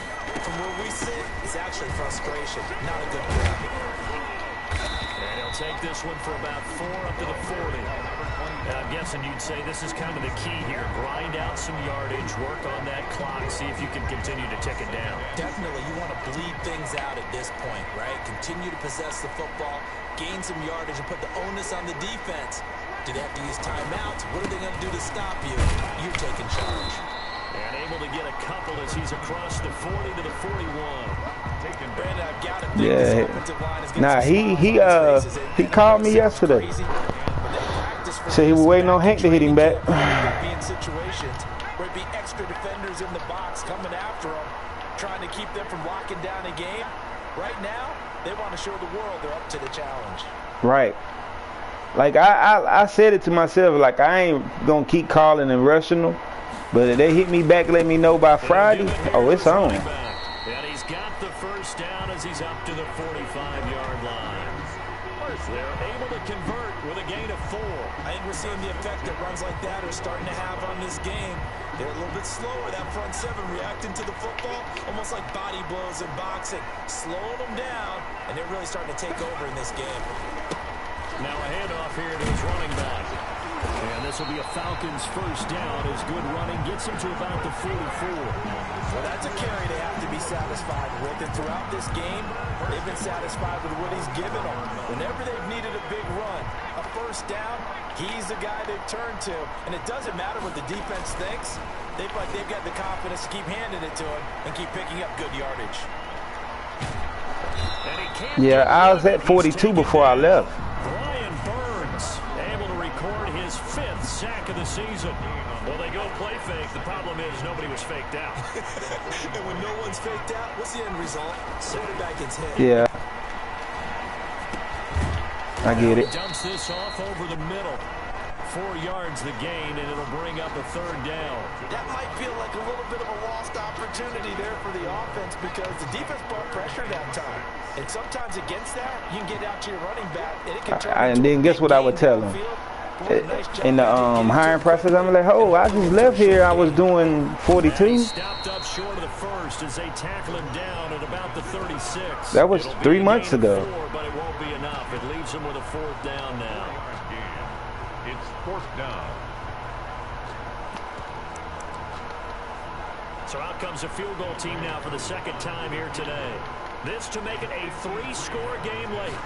From where we sit, it's actually frustration, not a good play. And he'll take this one for about 4 up to the 40. And I'm guessing you'd say this is kind of the key here. Grind out some yardage, work on that clock, see if you can continue to tick it down. Definitely, you want to bleed things out at this point, right? Continue to possess the football, gain some yardage, and put the onus on the defense. Do they have to use timeouts? What are they going to do to stop you? You're taking charge. And able to get a couple as he's across the 40 to the 41. Brandon, I've got to think Yeah. this offensive line is going Nah, to he called me yesterday. Said he was waiting on Hank to hit him back. Be in situations where it'd be extra defenders in the box coming after him, trying to keep them from locking down a game. Right now, they want to show the world they're up to the challenge. Right. Like I said it to myself, like I ain't gonna keep calling and rushing them, but if they hit me back, let me know by Friday. Oh, it's on. And he's got the first down as he's up to the 45-yard line. They're able to convert with a gain of 4. I think we're seeing the effect that runs like that are starting to have on this game. They're a little bit slower, that front 7 reacting to the football, almost like body blows in boxing, slowing them down, and they're really starting to take over in this game. Now a handoff here to his running back. And this will be a Falcons first down as good running gets him to about the 44. Well, that's a carry they have to be satisfied with. And throughout this game, they've been satisfied with what he's given them. Whenever they've needed a big run, a first down, he's the guy they've turned to. And it doesn't matter what the defense thinks. They've got the confidence to keep handing it to him and keep picking up good yardage. Yeah, I was at 42 before I left. Brian Burns able to record his 5th sack of the season. Well, they go play fake. The problem is nobody was faked out. And when no one's faked out, what's the end result? Quarterback gets hit. Yeah. I get it. Dumps this off over the middle. 4 yards the gain, and it'll bring up a 3rd down. That might feel like a little bit of a lost opportunity there for the offense because the defense brought pressure that time. And sometimes against that, you can get out to your running back, and it can turn into and then guess what I would tell him? In the hiring process, I'm like, oh, I just left here. I was doing 42. He stopped up short of the first as they tackle him down at about the 36. That was 3 months ago. 4, but it won't be enough. It leaves him with a 4th down now. It's 4th down. So out comes a field goal team now for the 2nd time here today. This to make it a 3-score game late.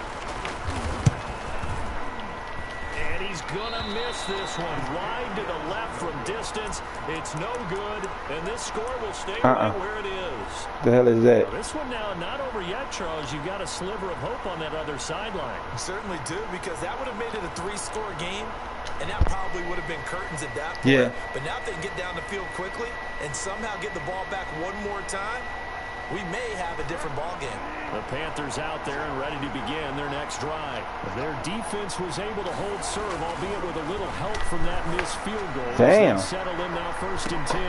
And he's going to miss this one. Wide to the left from distance. It's no good. And this score will stay right where it is. The hell is that? Well, this one now not over yet, Charles. You've got a sliver of hope on that other sideline. You certainly do, because that would have made it a 3-score game. And that probably would have been curtains at that point. Yeah. But now if they can get down the field quickly and somehow get the ball back one more time, we may have a different ball game. The Panthers out there and ready to begin their next drive. Their defense was able to hold serve, albeit with a little help from that missed field goal. Damn. They settle in now 1st and 10.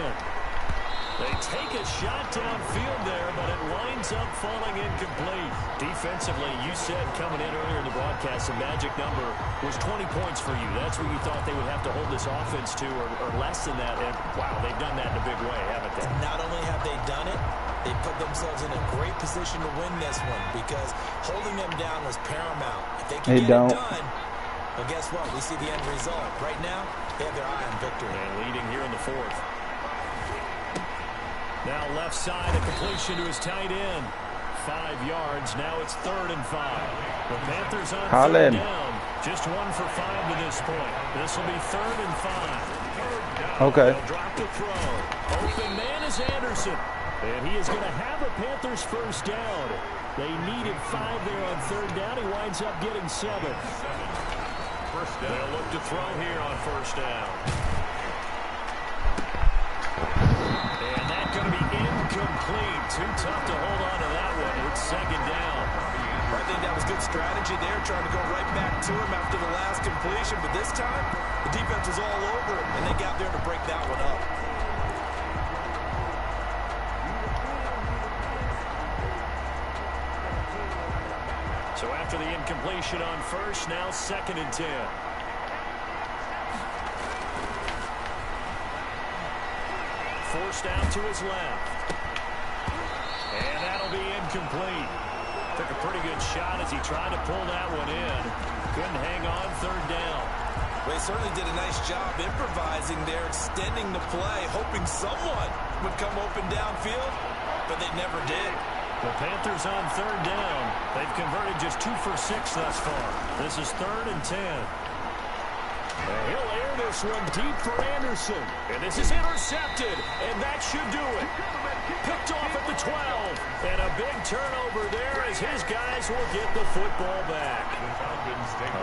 They take a shot downfield there, but it winds up falling incomplete. Defensively, you said coming in earlier in the broadcast, the magic number was 20 points for you. That's what you thought they would have to hold this offense to, or less than that. And, wow, they've done that in a big way, haven't they? Not only have they done it, they put themselves in a great position to win this one because holding them down was paramount. If they can get it done, well, guess what? We see the end result. Right now, they have their eye on victory. And leading here in the 4th. Now left side, a completion to his tight end. 5 yards. Now it's 3rd and 5. The Panthers on 3rd down. Just 1 for 5 to this point. This will be 3rd and 5. Okay. They'll drop the throw. Open man is Anderson. And he is going to have a Panthers 1st down. They needed 5 there on 3rd down. He winds up getting 7. They'll look to throw here on 1st down. And that's going to be incomplete. Too tough to hold on to that one. It's 2nd down. I think that was good strategy there, trying to go right back to him after the last completion. But this time, the defense was all over him, and they got there to break that one up. So after the incompletion on 1st, now 2nd and 10. Forced out to his left. And that'll be incomplete. Took a pretty good shot as he tried to pull that one in. Couldn't hang on 3rd down. They certainly did a nice job improvising there, extending the play, hoping someone would come open downfield, but they never did. The Panthers on 3rd down. They've converted just 2 for 6 thus far. This is 3rd and 10. And he'll air this one deep for Anderson. And this is intercepted. And that should do it. Picked off at the 12. And a big turnover there as his guys will get the football back.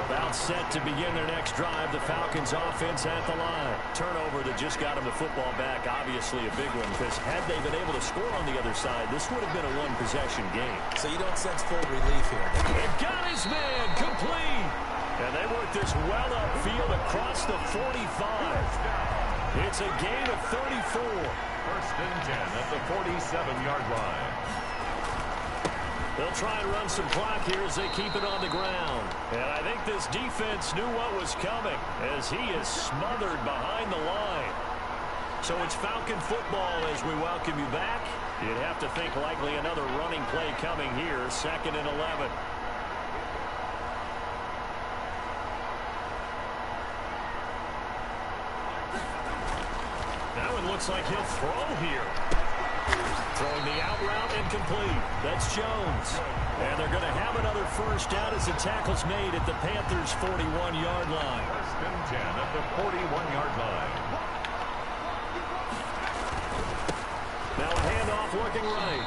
About set to begin their next drive. The Falcons offense at the line. Turnover that just got him the football back. Obviously a big one, because had they been able to score on the other side, this would have been a one-possession game. So you don't sense full relief here. And got his man complete. And they work this well upfield across the 45. It's a gain of 34. 1st and 10 at the 47-yard line. They'll try and run some clock here as they keep it on the ground. And I think this defense knew what was coming as he is smothered behind the line. So it's Falcon football as we welcome you back. You'd have to think likely another running play coming here, 2nd and 11. Now it looks like he'll throw here. Throwing the out route incomplete. That's Jones. And they're going to have another 1st down as the tackle's made at the Panthers' 41-yard line. 1st and 10 at the 41-yard line. Now a handoff looking right.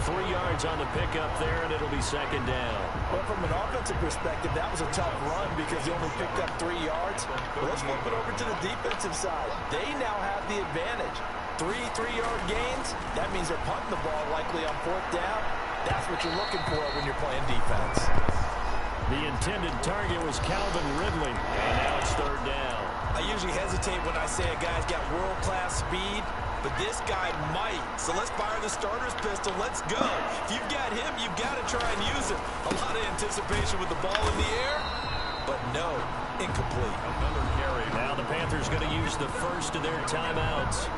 3 yards on the pickup there, and it'll be 2nd down. Well, from an offensive perspective, that was a tough run because they only picked up 3 yards. But let's flip it over to the defensive side. They now have the advantage. 3 3-yard gains, that means they're punting the ball likely on 4th down. That's what you're looking for when you're playing defense. The intended target was Calvin Ridley, and now it's third down. I usually hesitate when I say a guy's got world-class speed, but this guy might. So let's fire the starter's pistol. Let's go. If you've got him, you've got to try and use it. A lot of anticipation with the ball in the air, but no, incomplete. Another carry. Now the Panthers going to use the first of their timeouts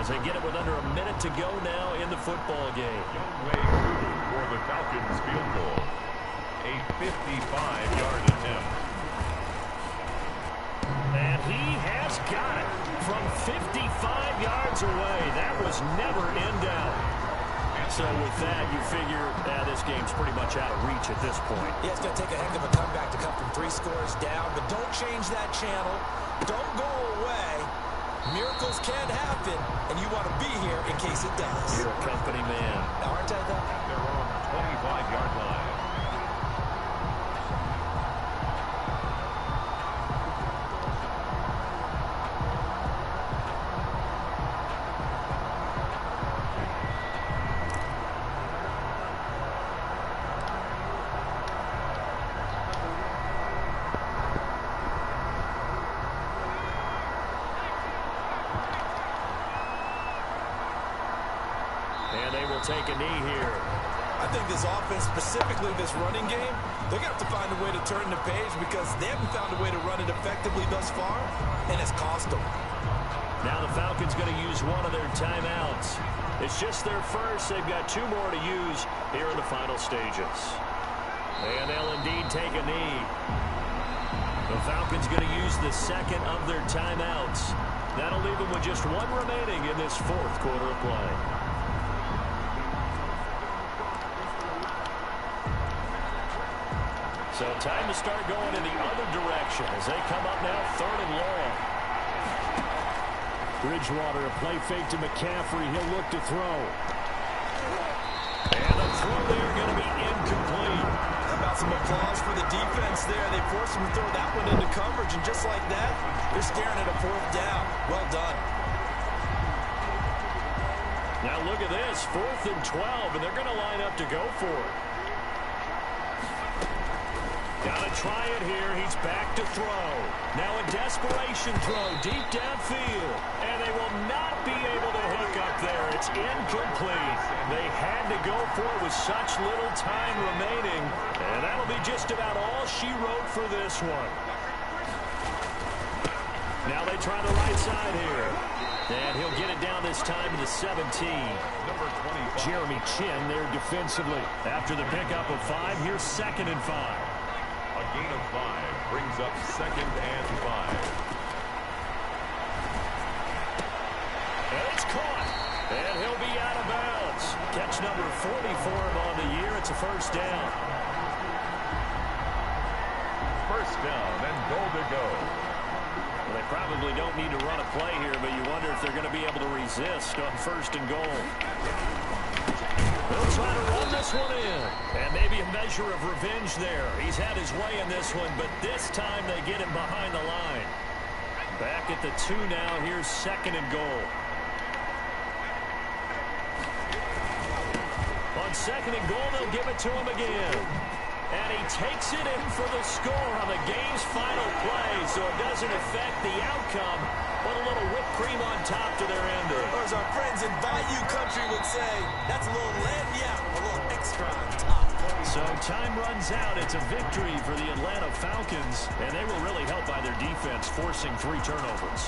as they get it with under a minute to go now in the football game. Way for the Falcons field goal. A 55-yard attempt. And he has got it from 55 yards away. That was never in doubt. So with that, you figure this game's pretty much out of reach at this point. Yeah, it's going to take a heck of a comeback to come from 3 scores down, but don't change that channel. Don't go away. Miracles can happen, and you want to be here in case it does. You're a company man. Aren't I, though? They're on the 25-yard line. Take a knee here. I think this offense, specifically this running game, they're going to have to find a way to turn the page because they haven't found a way to run it effectively thus far, and it's cost them. Now the Falcons going to use one of their timeouts. It's just their first. They've got 2 more to use here in the final stages. And they'll indeed take a knee. The Falcons going to use the second of their timeouts. That'll leave them with just 1 remaining in this 4th quarter of play. So time to start going in the other direction as they come up now 3rd and long. Bridgewater, a play fake to McCaffrey. He'll look to throw. And the throw there going to be incomplete. How about some applause for the defense there? They forced him to throw that one into coverage, and just like that, they're staring at a 4th down. Well done. Now look at this, 4th and 12, and they're going to line up to go for it. Got to try it here. He's back to throw. Now a desperation throw deep downfield. And they will not be able to hook up there. It's incomplete. They had to go for it with such little time remaining. And that'll be just about all she wrote for this one. Now they try the right side here. And he'll get it down this time to the 17. Number 25. Jeremy Chin there defensively. After the pickup of 5, here's 2nd and 5. A gain of 5 brings up 2nd and 5. And it's caught. And he'll be out of bounds. Catch number 40 for him on the year. It's a 1st down. 1st down and goal to go. Well, they probably don't need to run a play here, but you wonder if they're going to be able to resist on 1st and goal. They'll try to run this one in. And maybe a measure of revenge there. He's had his way in this one, but this time they get him behind the line. Back at the 2 now. Here's 2nd and goal. On 2nd and goal, they'll give it to him again. And he takes it in for the score on the game's final play, so it doesn't affect the outcome, but a little whipped cream on top to their ender. Or as our friends in Bayou Country would say, that's a little lagniappe, a little extra on top. So time runs out. It's a victory for the Atlanta Falcons, and they will really help by their defense, forcing 3 turnovers.